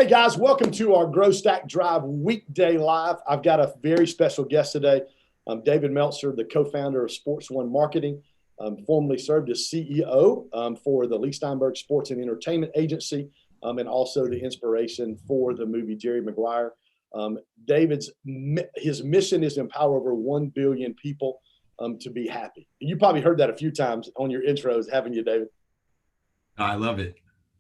Hey guys, welcome to our Grow Stack Drive Weekday Live. I've got a very special guest today. David Meltzer, the co-founder of Sports One Marketing, formerly served as CEO for the Lee Steinberg Sports and Entertainment Agency, and also the inspiration for the movie Jerry Maguire. His mission is to empower over 1 billion people to be happy. You probably heard that a few times on your intros, haven't you, David? I love it.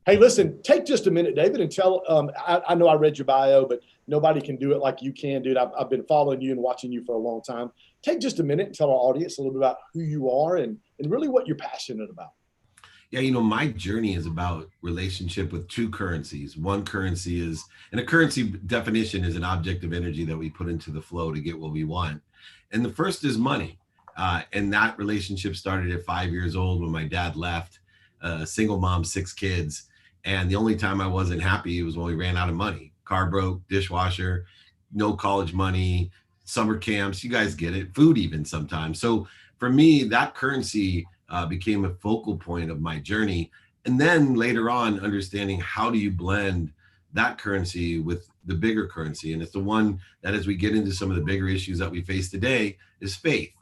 Hey, listen, take just a minute, David, and tell, I know I read your bio, but nobody can do it like you can, dude. I've been following you and watching you for a long time. Take just a minute and tell our audience a little bit about who you are and really what you're passionate about. Yeah, my journey is about relationship with two currencies. One currency is, and a currency definition is an object of energy that we put into the flow to get what we want. And the first is money. And that relationship started at 5 years old when my dad left, single mom, 6 kids. And the only time I wasn't happy was when we ran out of money. Car broke, dishwasher, no college money, summer camps, you guys get it, food even sometimes. So for me, that currency became a focal point of my journey. And then later on, understanding how do you blend that currency with the bigger currency. And it's the one that as we get into some of the bigger issues that we face today is faith.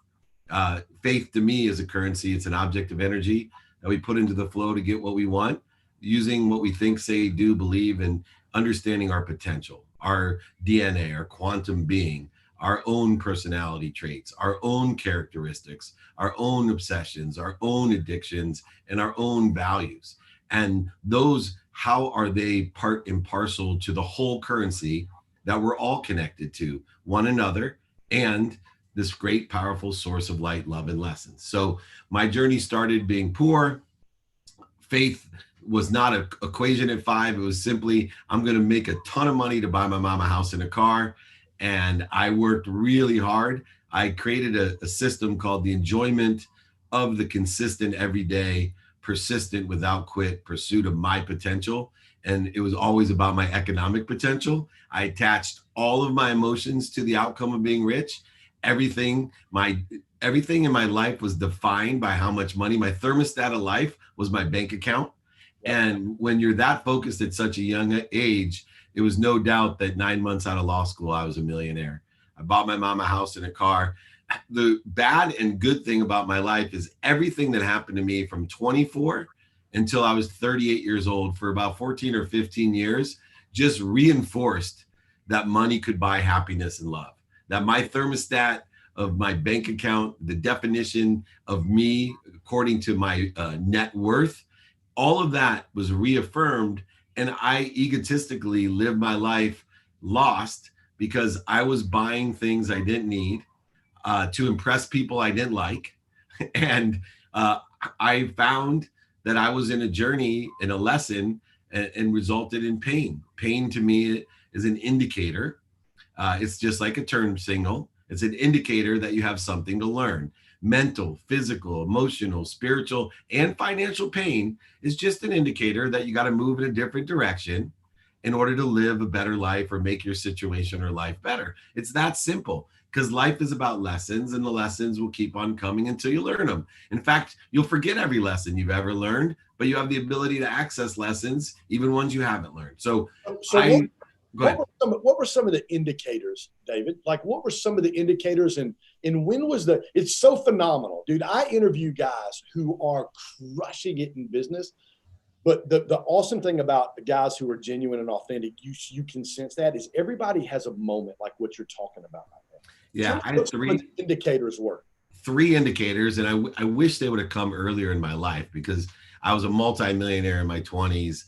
Faith to me is a currency. It's an object of energy that we put into the flow to get what we want, using what we think, say, do, believe, and understanding our potential, our DNA, our quantum being, our own personality traits, our own characteristics, our own obsessions, our own addictions, and our own values. And those, how are they part and parcel to the whole currency that we're all connected to one another and this great, powerful source of light, love, and lessons. So my journey started being poor. Faith was not an equation at 5. It was simply, I'm going to make a ton of money to buy my mom a house and a car. And I worked really hard. I created a system called the enjoyment of the consistent, everyday, persistent, without quit pursuit of my potential. And it was always about my economic potential. I attached all of my emotions to the outcome of being rich. Everything in my life was defined by how much money. My thermostat of life was my bank account. And when you're that focused at such a young age, it was no doubt that 9 months out of law school, I was a millionaire. I bought my mom a house and a car. The bad and good thing about my life is everything that happened to me from 24 until I was 38 years old for about 14 or 15 years just reinforced that money could buy happiness and love. That my thermostat of my bank account, the definition of me according to my net worth, all of that was reaffirmed, and I egotistically lived my life lost because I was buying things I didn't need to impress people I didn't like. And I found that I was in a journey and a lesson and resulted in pain. Pain to me is an indicator. It's just like a turn signal. It's an indicator that you have something to learn. Mental, physical, emotional, spiritual, and financial pain is just an indicator that you got to move in a different direction in order to live a better life or make your situation or life better. It's that simple, because life is about lessons, and the lessons will keep on coming until you learn them. In fact, you'll forget every lesson you've ever learned, but you have the ability to access lessons, even ones you haven't learned. What were some of the indicators, David? Like, what were some of the indicators, and when was it's so phenomenal, dude. I interview guys who are crushing it in business, but the awesome thing about the guys who are genuine and authentic, you can sense that, is everybody has a moment like what you're talking about right now. Yeah, I had 3 indicators were. 3 indicators, and I wish they would have come earlier in my life, because I was a multimillionaire in my 20s,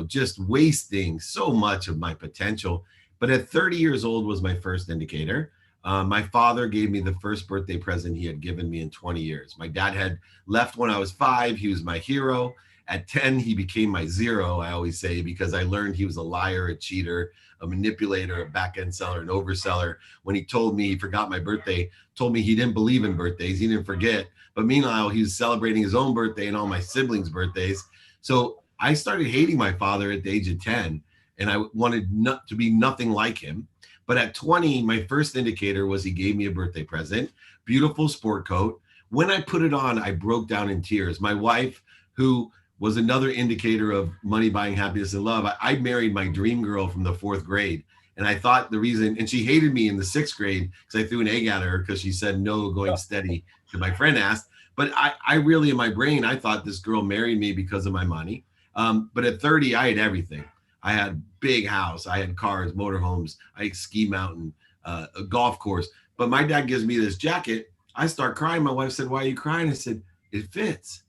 just wasting so much of my potential. But at 30 years old was my first indicator. My father gave me the first birthday present he had given me in 20 years. My dad had left when I was 5. He was my hero. At 10, he became my zero, I always say, because I learned he was a liar, a cheater, a manipulator, a back-end seller, an overseller. When he told me he forgot my birthday, told me he didn't believe in birthdays, he didn't forget. But meanwhile, he was celebrating his own birthday and all my siblings' birthdays. So I started hating my father at the age of 10, and I wanted to be nothing like him. But at 20, my first indicator was he gave me a birthday present, beautiful sport coat. When I put it on, I broke down in tears. My wife, who was another indicator of money buying happiness and love. I married my dream girl from the 4th grade. And I thought the reason, and she hated me in the 6th grade because I threw an egg at her because she said no going steady because my friend asked. But I really, in my brain, I thought this girl married me because of my money. But at 30, I had everything. I had a big house. I had cars, motorhomes. I had ski mountain, a golf course. But my dad gives me this jacket. I start crying. My wife said, "Why are you crying?" I said, "It fits."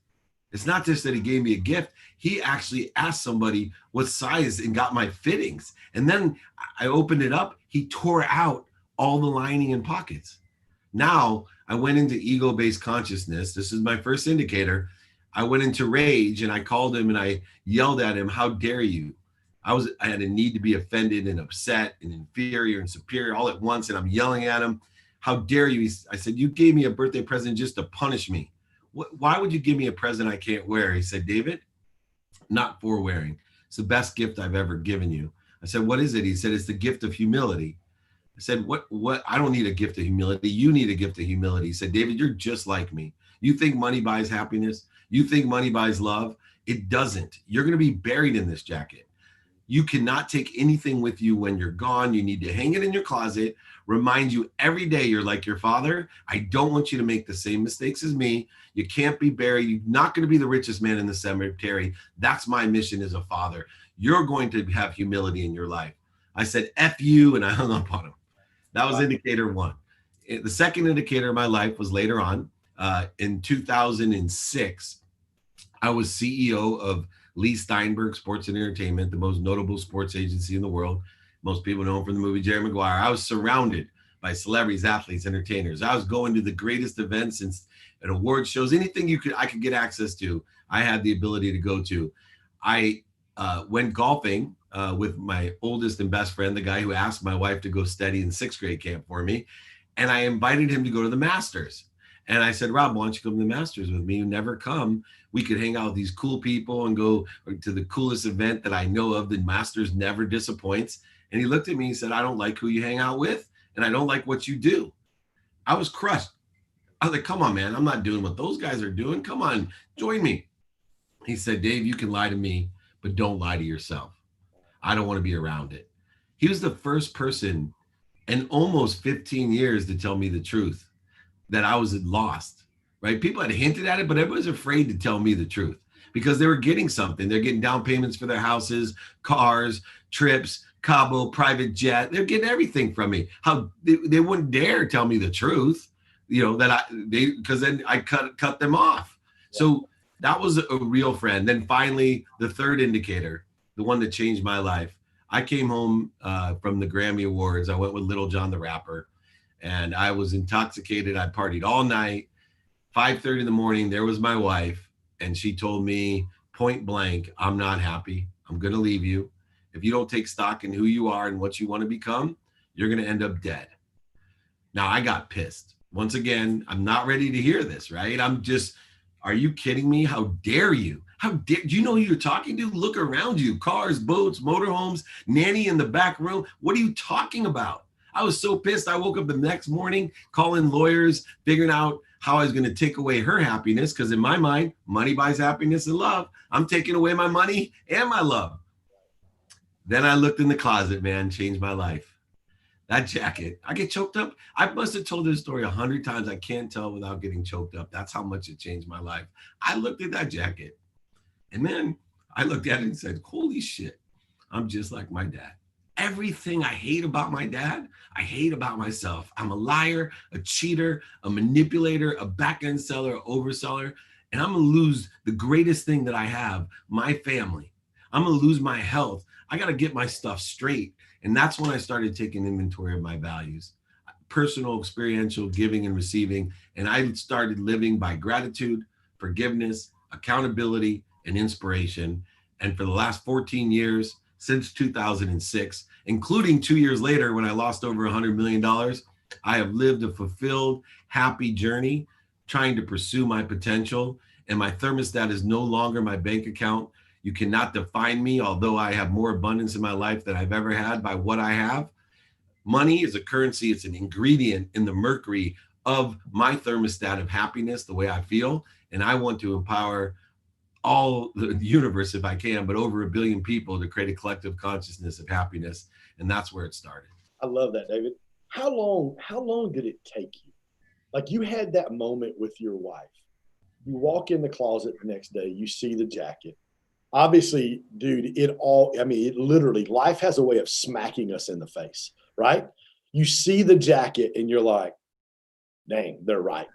It's not just that he gave me a gift. He actually asked somebody what size and got my fittings. And then I opened it up. He tore out all the lining and pockets. Now I went into ego-based consciousness. This is my first indicator. I went into rage and I called him and I yelled at him, "How dare you?" I had a need to be offended and upset and inferior and superior all at once. And I'm yelling at him, "How dare you?" I said, "You gave me a birthday present just to punish me. Why would you give me a present I can't wear?" He said, "David, not for wearing. It's the best gift I've ever given you." I said, "What is it?" He said, "It's the gift of humility." I said, What? I don't need a gift of humility. You need a gift of humility." He said, "David, you're just like me. You think money buys happiness? You think money buys love? It doesn't. You're going to be buried in this jacket. You cannot take anything with you when you're gone. You need to hang it in your closet, remind you every day you're like your father. I don't want you to make the same mistakes as me. You can't be buried. You're not going to be the richest man in the cemetery. That's my mission as a father. You're going to have humility in your life." I said, "F you," and I hung up on him. That was indicator one. The second indicator of my life was later on. In 2006, I was CEO of Lee Steinberg Sports and Entertainment, the most notable sports agency in the world. Most people know him from the movie Jerry Maguire. I was surrounded by celebrities, athletes, entertainers. I was going to the greatest events and award shows, anything I could get access to. I had the ability to go to. I went golfing with my oldest and best friend, the guy who asked my wife to go steady in 6th grade camp for me. And I invited him to go to the Masters. And I said, "Rob, why don't you come to the Masters with me? You never come. We could hang out with these cool people and go to the coolest event that I know of. The Masters never disappoints." And he looked at me and said, "I don't like who you hang out with, and I don't like what you do." I was crushed. I was like, "Come on, man. I'm not doing what those guys are doing. Come on, join me." He said, "Dave, you can lie to me, but don't lie to yourself. I don't want to be around it." He was the first person in almost 15 years to tell me the truth that I was lost, right? People had hinted at it, but everybody was afraid to tell me the truth because they were getting something. They're getting down payments for their houses, cars, trips, Cabo, private jet. They're getting everything from me. How they wouldn't dare tell me the truth, because then I cut them off. Yeah. So that was a real friend. Then finally, the third indicator, the one that changed my life. I came home from the Grammy Awards. I went with Little John the Rapper. And I was intoxicated. I partied all night. 5:30 in the morning, there was my wife. And she told me point blank, "I'm not happy. I'm going to leave you. If you don't take stock in who you are and what you want to become, you're going to end up dead." Now, I got pissed. Once again, I'm not ready to hear this, right? I'm just, are you kidding me? How dare you? How dare, do you know who you're talking to? Look around you. Cars, boats, motorhomes, nanny in the back room. What are you talking about? I was so pissed. I woke up the next morning calling lawyers, figuring out how I was going to take away her happiness. Because in my mind, money buys happiness and love. I'm taking away my money and my love. Then I looked in the closet, man, changed my life. That jacket, I get choked up. I must have told this story 100 times. I can't tell without getting choked up. That's how much it changed my life. I looked at that jacket and then I looked at it and said, "Holy shit, I'm just like my dad. Everything I hate about my dad, I hate about myself. I'm a liar, a cheater, a manipulator, a back-end seller, an overseller, and I'm going to lose the greatest thing that I have, my family. I'm going to lose my health. I got to get my stuff straight." And that's when I started taking inventory of my values, personal, experiential, giving and receiving. And I started living by gratitude, forgiveness, accountability, and inspiration. And for the last 14 years, since 2006, including 2 years later when I lost over $100 million, I have lived a fulfilled, happy journey trying to pursue my potential. And my thermostat is no longer my bank account. You cannot define me, although I have more abundance in my life than I've ever had by what I have. Money is a currency. It's an ingredient in the mercury of my thermostat of happiness, the way I feel. And I want to empower all the universe if I can, but over 1 billion people to create a collective consciousness of happiness. And that's where it started. I love that, David. How long did it take you? Like you had that moment with your wife. You walk in the closet the next day, you see the jacket. Obviously, dude, it literally, life has a way of smacking us in the face, right? You see the jacket and you're like, dang, they're right.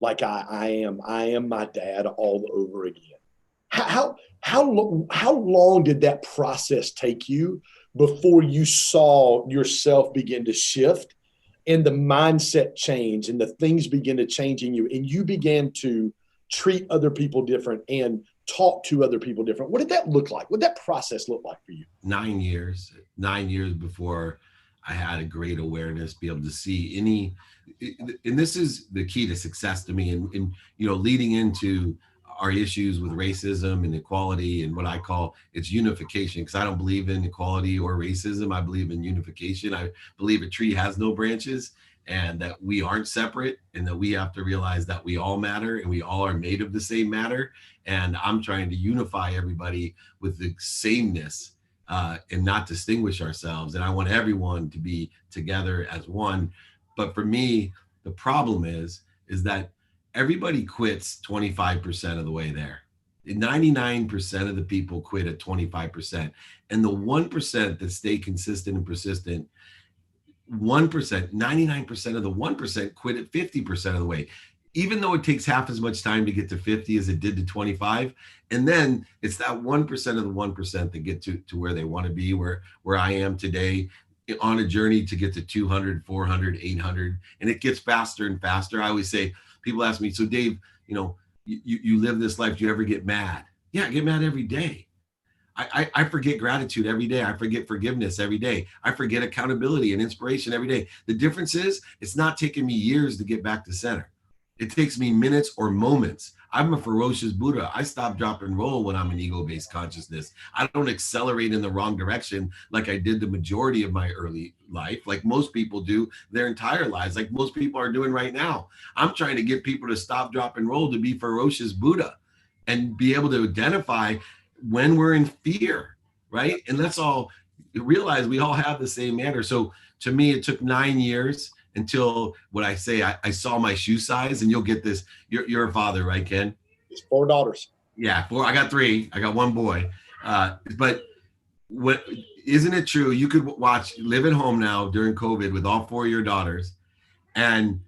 Like I am my dad all over again. How long did that process take you before you saw yourself begin to shift and the mindset change and the things begin to change in you and you began to treat other people different and talk to other people different? What did that look like? What did that process look like for you? 9 years before I had a great awareness, be able to see any, and this is the key to success to me, and leading into our issues with racism and equality and what I call it's unification, because I don't believe in equality or racism. I believe in unification. I believe a tree has no branches and that we aren't separate, and that we have to realize that we all matter and we all are made of the same matter. And I'm trying to unify everybody with the sameness and not distinguish ourselves. And I want everyone to be together as one. But for me, the problem is that everybody quits 25% of the way there. 99% of the people quit at 25%. And the 1% that stay consistent and persistent, 1%, 99% of the 1% quit at 50% of the way, even though it takes half as much time to get to 50 as it did to 25. And then it's that 1% of the 1% that get to where they want to be, where I am today, on a journey to get to 200, 400, 800. And it gets faster and faster. I always say, people ask me, so Dave, you live this life, do you ever get mad? Yeah, I get mad every day. I forget gratitude every day. I forget forgiveness every day. I forget accountability and inspiration every day. The difference is it's not taking me years to get back to center. It takes me minutes or moments. I'm a ferocious Buddha. I stop, drop, and roll when I'm in ego-based consciousness. I don't accelerate in the wrong direction like I did the majority of my early life, like most people do their entire lives, like most people are doing right now. I'm trying to get people to stop, drop, and roll, to be ferocious Buddha and be able to identify when we're in fear, right? And let's all realize we all have the same matter. So to me, it took 9 years until what I say, I saw my shoe size. And you'll get this. You're a father, right, Ken? It's 4 daughters. Yeah, 4. I got 3. I got 1 boy. But what isn't it true? You could live at home now during COVID with all 4 of your daughters, and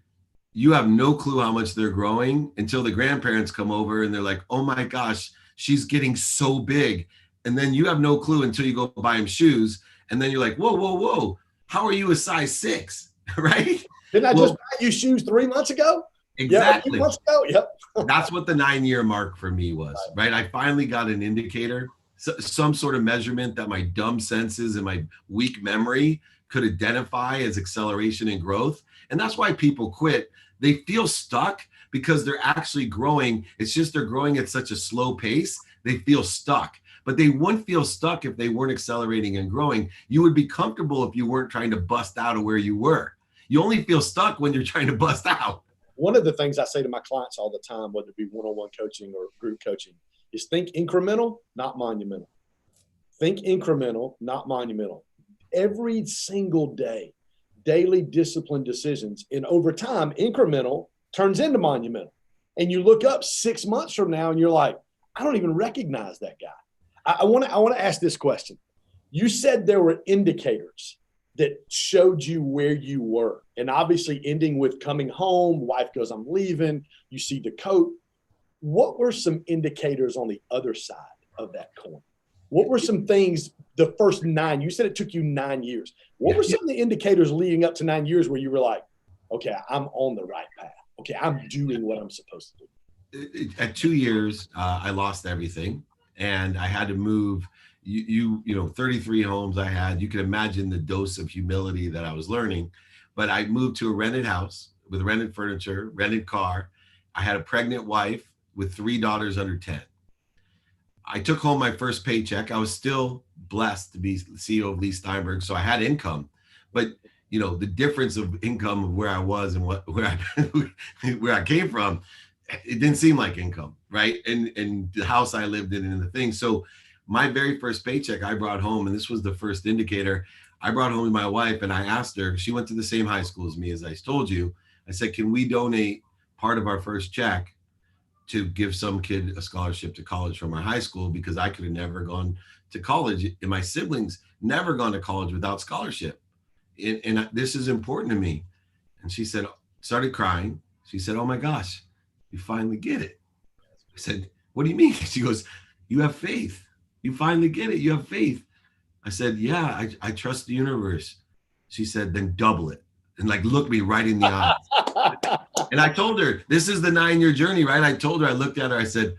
you have no clue how much they're growing until the grandparents come over and they're like, oh my gosh, she's getting so big. And then you have no clue until you go buy them shoes. And then you're like, whoa, how are you a size 6? Right? Didn't I just buy you shoes 3 months ago? Exactly. 3 months ago. Yep. That's what the 9-year mark for me was, right? I finally got an indicator, some sort of measurement that my dumb senses and my weak memory could identify as acceleration and growth. And that's why people quit. They feel stuck because they're actually growing. It's just they're growing at such a slow pace. They feel stuck. But they wouldn't feel stuck if they weren't accelerating and growing. You would be comfortable if you weren't trying to bust out of where you were. You only feel stuck when you're trying to bust out. One of the things I say to my clients all the time, whether it be one-on-one coaching or group coaching, is think incremental, not monumental. Think incremental, not monumental. Every single day, daily discipline decisions. And over time, incremental turns into monumental. And you look up 6 months from now and you're like, I don't even recognize that guy. I want to ask this question. You said there were indicators that showed you where you were, and obviously ending with coming home, wife goes, I'm leaving, you see the coat. What were some indicators on the other side of that coin? What were some things the first 9, you said it took you 9 years. What were some of the indicators leading up to 9 years where you were like, okay, I'm on the right path. Okay, I'm doing what I'm supposed to do. At 2 years, I lost everything. And I had to move, 33 homes I had. You can imagine the dose of humility that I was learning. But I moved to a rented house with rented furniture, rented car. I had a pregnant wife with 3 daughters under 10. I took home my first paycheck. I was still blessed to be CEO of Lee Steinberg, so I had income. But the difference of income of where I was and where I came from, it didn't seem like income, right? And the house I lived in and the thing. So my very first paycheck I brought home, and this was the first indicator, I brought home to my wife and I asked her, she went to the same high school as me, as I told you. I said, can we donate part of our first check to give some kid a scholarship to college from our high school, because I could have never gone to college and my siblings never gone to college without scholarship. And this is important to me. And she said, started crying. She said, oh my gosh, you finally get it. I said, what do you mean? She goes, you have faith. You finally get it. You have faith. I said, yeah, I trust the universe. She said, then double it. And like, look me right in the eye. And I told her, this is the 9-year journey, right? I told her, I looked at her, I said,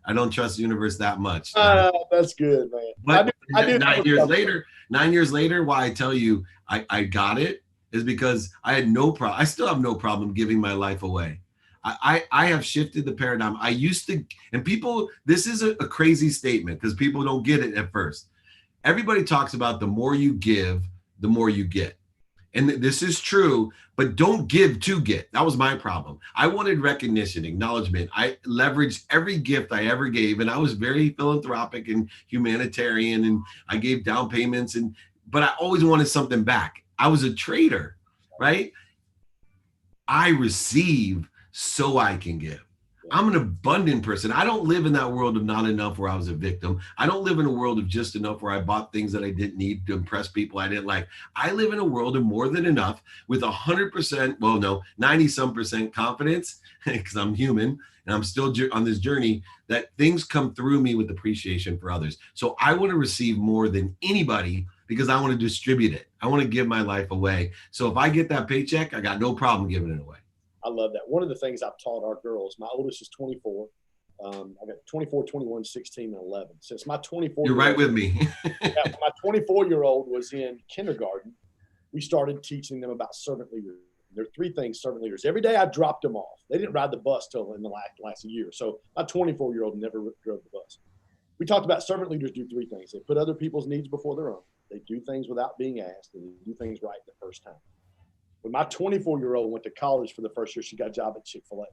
I don't trust the universe that much. That's good, man. But I did 9 years later, why I tell you I got it is because I had no problem. I still have no problem giving my life away. I have shifted the paradigm. I used to, and people, this is a crazy statement because people don't get it at first. Everybody talks about the more you give, the more you get. And this is true, but don't give to get. That was my problem. I wanted recognition, acknowledgement. I leveraged every gift I ever gave, and I was very philanthropic and humanitarian, and I gave down payments, but I always wanted something back. I was a trader, right? I receive so I can give. I'm an abundant person. I don't live in that world of not enough where I was a victim. I don't live in a world of just enough where I bought things that I didn't need to impress people I didn't like. I live in a world of more than enough with 100%, well, no, 90-some% confidence, because I'm human and I'm still on this journey, that things come through me with appreciation for others. So I want to receive more than anybody because I want to distribute it. I want to give my life away. So if I get that paycheck, I got no problem giving it away. I love that. One of the things I've taught our girls, my oldest is 24. I got 24, 21, 16, and 11. Since my 24, you're right with me. My 24-year-old was in kindergarten, we started teaching them about servant leaders. There are 3 things servant leaders. Every day I dropped them off. They didn't ride the bus till in the last year. So my 24-year-old never drove the bus. We talked about servant leaders do 3 things. They put other people's needs before their own. They do things without being asked, and they do things right the first time. When my 24-year-old went to college for the first year, she got a job at Chick-fil-A.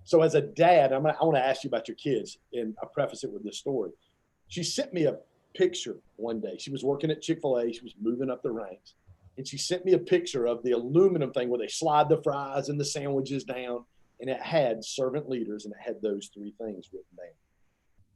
So as a dad, I want to ask you about your kids, and I preface it with this story. She sent me a picture one day. She was working at Chick-fil-A. She was moving up the ranks. And she sent me a picture of the aluminum thing where they slide the fries and the sandwiches down. And it had servant leaders, and it had those 3 things written down.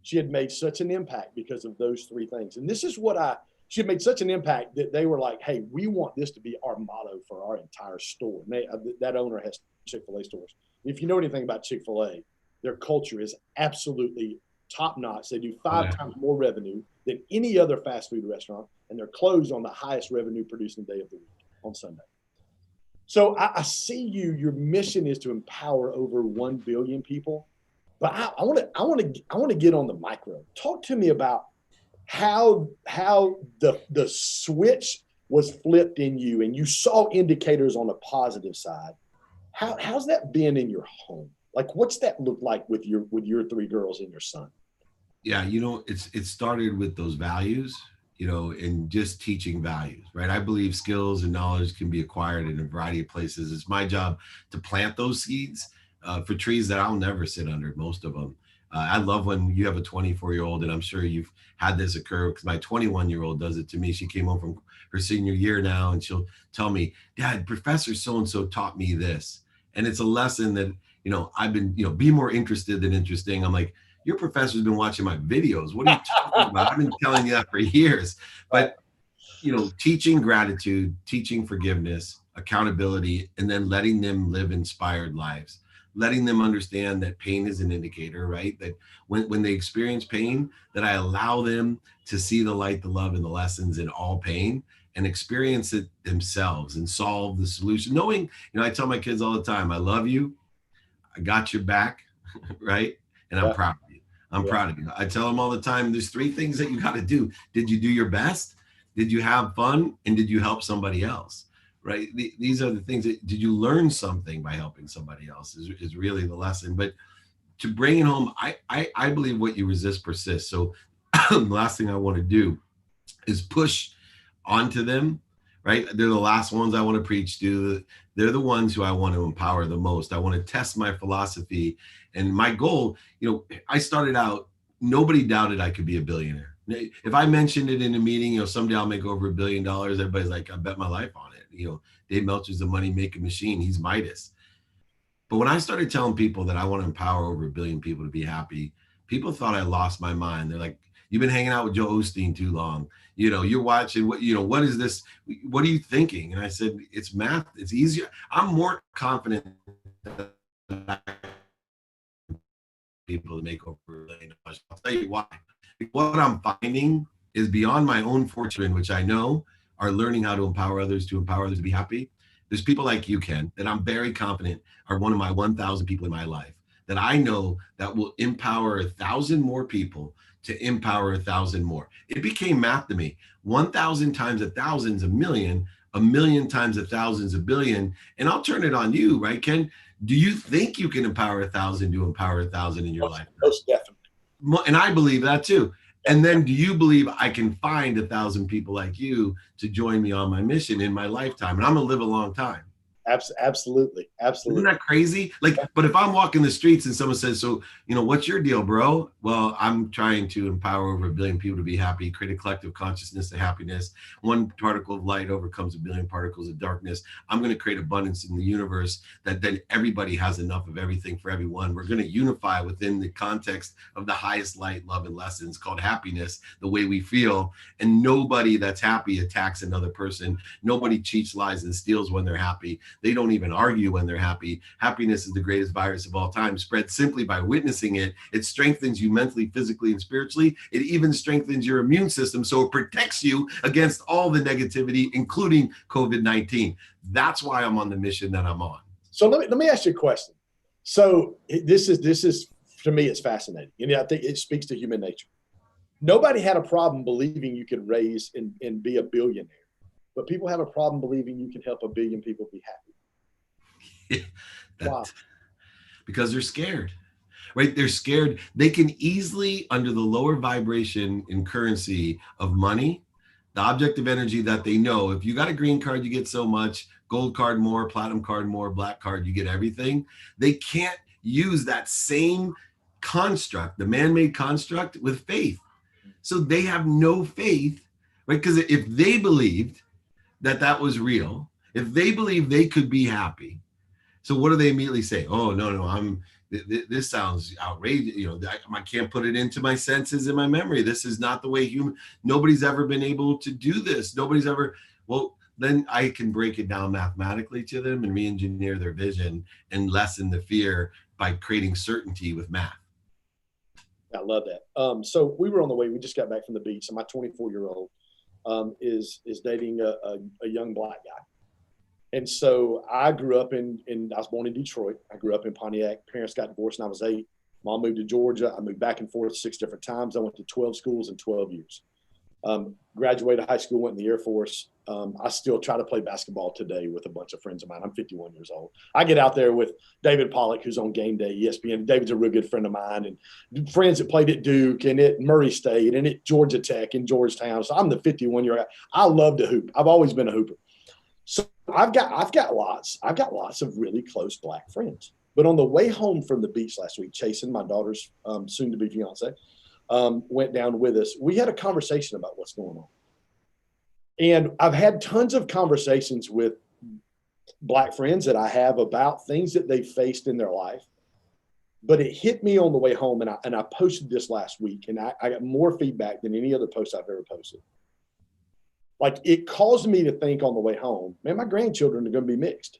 She had made such an impact because of those 3 things. And this is what she had made such an impact that they were like, hey, we want this to be our motto for our entire store. And that owner has Chick-fil-A stores. If you know anything about Chick-fil-A, their culture is absolutely top notch. They do 5 times more revenue than any other fast food restaurant, and they're closed on the highest revenue producing day of the week on Sunday. So I see your mission is to empower over 1 billion people, but I want to get on the micro. Talk to me about how the switch was flipped in you and you saw indicators on the positive side. How's that been in your home? Like, what's that look like with your 3 girls and your son? Yeah, it started with those values, and just teaching values, right? I believe skills and knowledge can be acquired in a variety of places. It's my job to plant those seeds for trees that I'll never sit under, most of them. I love when you have a 24-year-old, and I'm sure you've had this occur because my 21-year-old does it to me. She came home from her senior year now, and she'll tell me, Dad, Professor so-and-so taught me this. And it's a lesson that, I've been, be more interested than interesting. I'm like, your professor's been watching my videos. What are you talking about? I've been telling you that for years. But, teaching gratitude, teaching forgiveness, accountability, and then letting them live inspired lives. Letting them understand that pain is an indicator, right? That when they experience pain, that I allow them to see the light, the love, and the lessons in all pain and experience it themselves and solve the solution. Knowing, I tell my kids all the time, I love you. I got your back, right? And I'm proud of you. I'm proud of you. I tell them all the time, there's 3 things that you got to do. Did you do your best? Did you have fun? And did you help somebody else? Right? These are the things that, did you learn something by helping somebody else is really the lesson. But to bring it home, I believe what you resist persists. So the last thing I want to do is push onto them right? They're the last ones I want to preach to. They're the ones who I want to empower the most. I want to test my philosophy and my goal. I started out, nobody doubted I could be a billionaire. If I mentioned it in a meeting, someday I'll make over $1 billion, everybody's like, I bet my life on it. Dave Meltzer's a money making machine. He's Midas. But when I started telling people that I want to empower over 1 billion people to be happy, people thought I lost my mind. They're like, you've been hanging out with Joe Osteen too long. You're watching what is this? What are you thinking? And I said, it's math. It's easier. I'm more confident that people to make over $1 billion. I'll tell you why. What I'm finding is beyond my own fortune, which I know are learning how to empower others to be happy. There's people like you, Ken, that I'm very confident are one of my 1,000 people in my life that I know that will empower 1,000 more people to empower 1,000 more. It became math to me. 1,000 times 1,000 is 1,000,000. 1,000,000 times 1,000 is 1,000,000,000. And I'll turn it on you, right, Ken? Do you think you can empower 1,000 to empower 1,000 in your life? Most definitely. And I believe that too. And then do you believe I can find 1,000 people like you to join me on my mission in my lifetime? And I'm going to live a long time. Absolutely. Isn't that crazy? But if I'm walking the streets and someone says, so, what's your deal, bro? Well, I'm trying to empower over 1 billion people to be happy, create a collective consciousness of happiness. One particle of light overcomes 1 billion particles of darkness. I'm going to create abundance in the universe that then everybody has enough of everything for everyone. We're going to unify within the context of the highest light, love, and lessons called happiness, the way we feel. And nobody that's happy attacks another person. Nobody cheats, lies, and steals when they're happy. They don't even argue when they're happy. Happiness is the greatest virus of all time. Spread simply by witnessing it. It strengthens you mentally, physically, and spiritually. It even strengthens your immune system, so it protects you against all the negativity, including COVID-19. That's why I'm on the mission that I'm on. So let me ask you a question. So this is to me, it's fascinating. I think it speaks to human nature. Nobody had a problem believing you could raise and be a billionaire, but people have a problem believing you can help 1 billion people be happy. Wow. Because they're scared, right? They're scared. They can easily, under the lower vibration and currency of money, the object of energy that they know, if you got a green card, you get so much, gold card more, platinum card more, black card, you get everything. They can't use that same construct, the man-made construct, with faith. So they have no faith, right? Because if they believed that was real, if they believed they could be happy, so what do they immediately say? Oh, no, this sounds outrageous. I can't put it into my senses and my memory. This is not the way nobody's ever been able to do this. Well, then I can break it down mathematically to them and re-engineer their vision and lessen the fear by creating certainty with math. I love that. So we were on the way. We just got back from the beach, and my 24-year-old is dating a young black guy. And so I grew up I was born in Detroit. I grew up in Pontiac. Parents got divorced when I was 8. Mom moved to Georgia. I moved back and forth 6 different times. I went to 12 schools in 12 years. Graduated high school, went in the Air Force. I still try to play basketball today with a bunch of friends of mine. I'm 51 years old. I get out there with David Pollack, who's on Game Day, ESPN. David's a real good friend of mine, and friends that played at Duke and at Murray State and at Georgia Tech and Georgetown. So I'm the 51-year-old. I love to hoop. I've always been a hooper. So I've got lots of really close black friends. But on the way home from the beach last week, Chasen, my daughter's soon-to-be fiance, went down with us. We had a conversation about what's going on. And I've had tons of conversations with black friends that I have about things that they've faced in their life. But it hit me on the way home, and I posted this last week, and I got more feedback than any other post I've ever posted. Like, it caused me to think on the way home, man, my grandchildren are going to be mixed.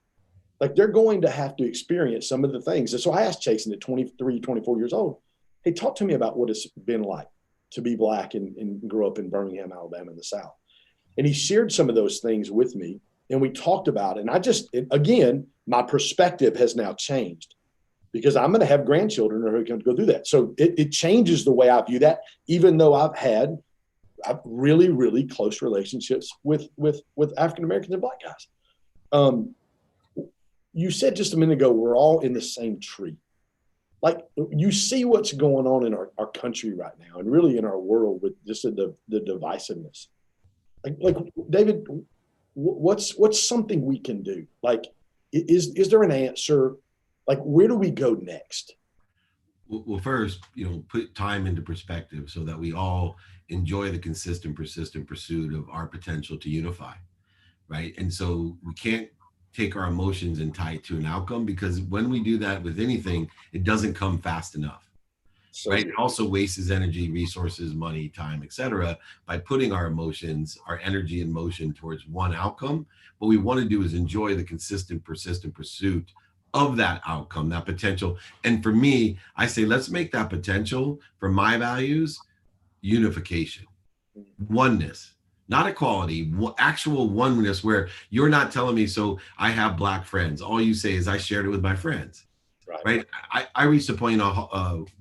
Like, they're going to have to experience some of the things. And so I asked Chasen at 23, 24 years old, hey, talk to me about what it's been like to be black and grow up in Birmingham, Alabama in the South. And he shared some of those things with me, and we talked about it. And again, my perspective has now changed because I'm going to have grandchildren who are going to go do that. So it changes the way I view that, even though I've had really, really close relationships with African-Americans and black guys. You said just a minute ago, we're all in the same tree. Like, you see what's going on in our country right now and really in our world with just the divisiveness. Like David, what's something we can do? Like, is there an answer? Like, where do we go next? Well, first, put time into perspective so that we all enjoy the consistent, persistent pursuit of our potential to unify, right? And so we can't take our emotions and tie it to an outcome, because when we do that with anything, it doesn't come fast enough, So right? It also wastes energy, resources, money, time, etc., by putting our emotions, our energy and motion towards one outcome. What we want to do is enjoy the consistent, persistent pursuit of that outcome, that potential. And for me, I say, let's make that potential for my values unification, oneness, not equality, actual oneness, where you're not telling me, so I have Black friends. All you say is, I shared it with my friends. right. Right. I reached a point,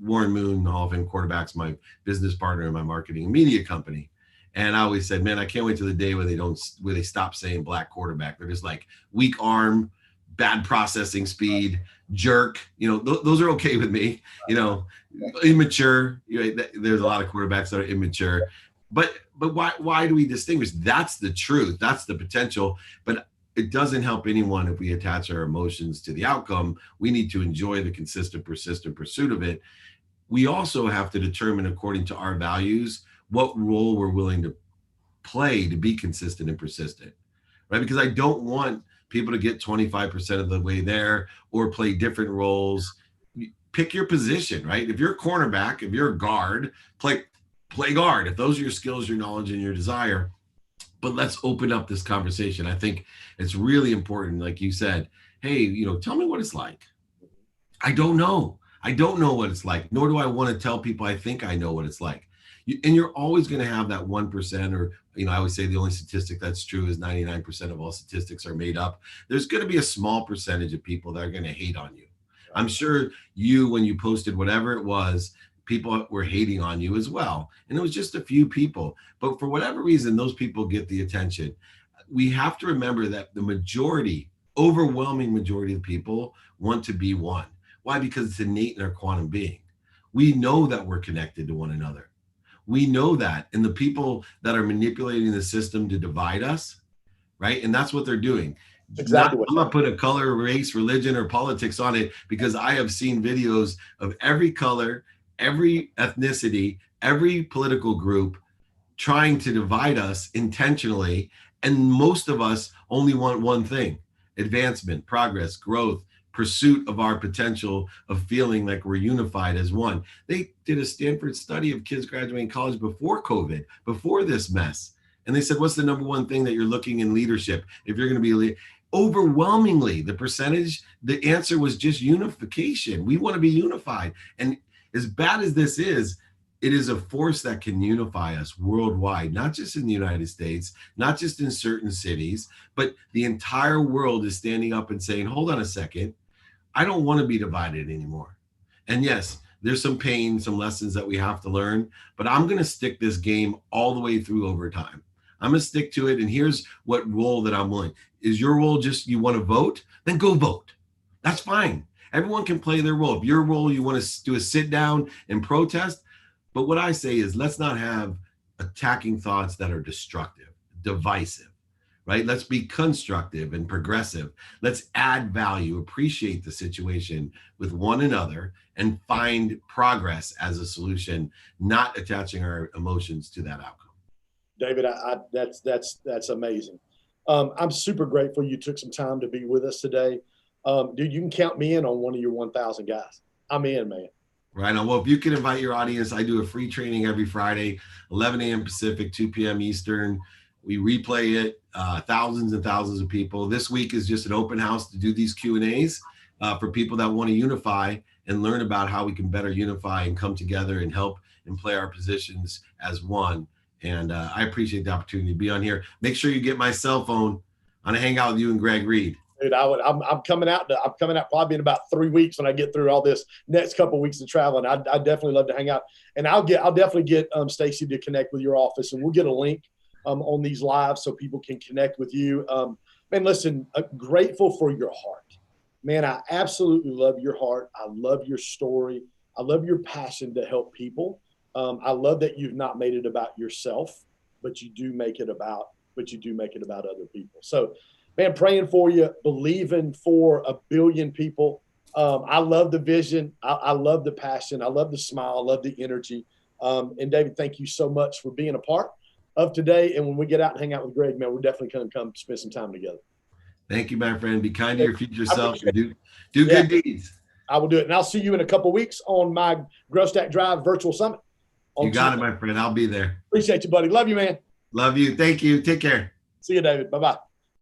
Warren Moon, Hall of Fame quarterback's my business partner in my marketing and media company. And I always said, man, I can't wait till the day where they stop saying Black quarterback. They're just like weak arm, bad processing speed, jerk. Those are okay with me. Immature. There's a lot of quarterbacks that are immature. But why do we distinguish? That's the truth. That's the potential. But it doesn't help anyone if we attach our emotions to the outcome. We need to enjoy the consistent, persistent pursuit of it. We also have to determine, according to our values, what role we're willing to play to be consistent and persistent, right? Because I don't want people to get 25% of the way there or play different roles. Pick your position, right? If you're a cornerback, if you're a guard, play guard. If those are your skills, your knowledge, and your desire. But let's open up this conversation. I think it's really important, like you said, hey, tell me what it's like. I don't know. I don't know what it's like, nor do I want to tell people I think I know what it's like. And you're always going to have that 1%, or, I always say the only statistic that's true is 99% of all statistics are made up. There's going to be a small percentage of people that are going to hate on you. I'm sure when you posted whatever it was, people were hating on you as well. And it was just a few people. But for whatever reason, those people get the attention. We have to remember that the majority, overwhelming majority of people want to be one. Why? Because it's innate in our quantum being. We know that we're connected to one another. We know that. And the people that are manipulating the system to divide us, right? And that's what they're doing. Exactly. I'm not putting a color, race, religion, or politics on it, because I have seen videos of every color, every ethnicity, every political group trying to divide us intentionally. And most of us only want one thing: advancement, progress, growth, pursuit of our potential, of feeling like we're unified as one. They did a Stanford study of kids graduating college before COVID, before this mess. And they said, what's the number one thing that you're looking in leadership if you're going to be a leader? Overwhelmingly, the answer was just unification. We want to be unified. And as bad as this is, it is a force that can unify us worldwide, not just in the United States, not just in certain cities, but the entire world is standing up and saying, hold on a second, I don't want to be divided anymore. And yes, there's some pain, some lessons that we have to learn, but I'm going to stick this game all the way through over time. I'm going to stick to it. And here's what role that I'm willing. Is your role just you want to vote? Then go vote. That's fine. Everyone can play their role. If your role, you want to do a sit down and protest. But what I say is, let's not have attacking thoughts that are destructive, divisive, right? Let's be constructive and progressive. Let's add value, appreciate the situation with one another, and find progress as a solution, not attaching our emotions to that outcome. David, that's amazing. I'm super grateful you took some time to be with us today. Dude, you can count me in on one of your 1,000 guys. I'm in, man. Right on. Well, if you can invite your audience, I do a free training every Friday, 11 a.m. Pacific, 2 p.m. Eastern. We replay it, thousands and thousands of people. This week is just an open house to do these Q&As for people that want to unify and learn about how we can better unify and come together and help and play our positions as one. And I appreciate the opportunity to be on here. Make sure you get my cell phone. I'm gonna hang out with you and Greg Reed. Dude, I'm coming out. I'm coming out probably in about 3 weeks when I get through all this next couple of weeks of traveling. I definitely love to hang out, and I'll definitely get Stacy to connect with your office, and we'll get a link on these lives so people can connect with you. Man, listen, grateful for your heart, man. I absolutely love your heart. I love your story. I love your passion to help people. I love that you've not made it about yourself, but you do make it about but you do make it about other people. So, man, praying for you, believing for 1 billion people. I love the vision. I love the passion. I love the smile. I love the energy. And David, thank you so much for being a part of today. And when we get out and hang out with Greg, man, we're definitely going to come spend some time together. Thank you, my friend. Be kind to your future self and do Yeah, good deeds. I will do it. And I'll see you in a couple of weeks on my Growth Stack Drive virtual summit. You got it, my friend. I'll be there. Appreciate you, buddy. Love you, man. Love you. Thank you. Take care. See you, David. Bye-bye.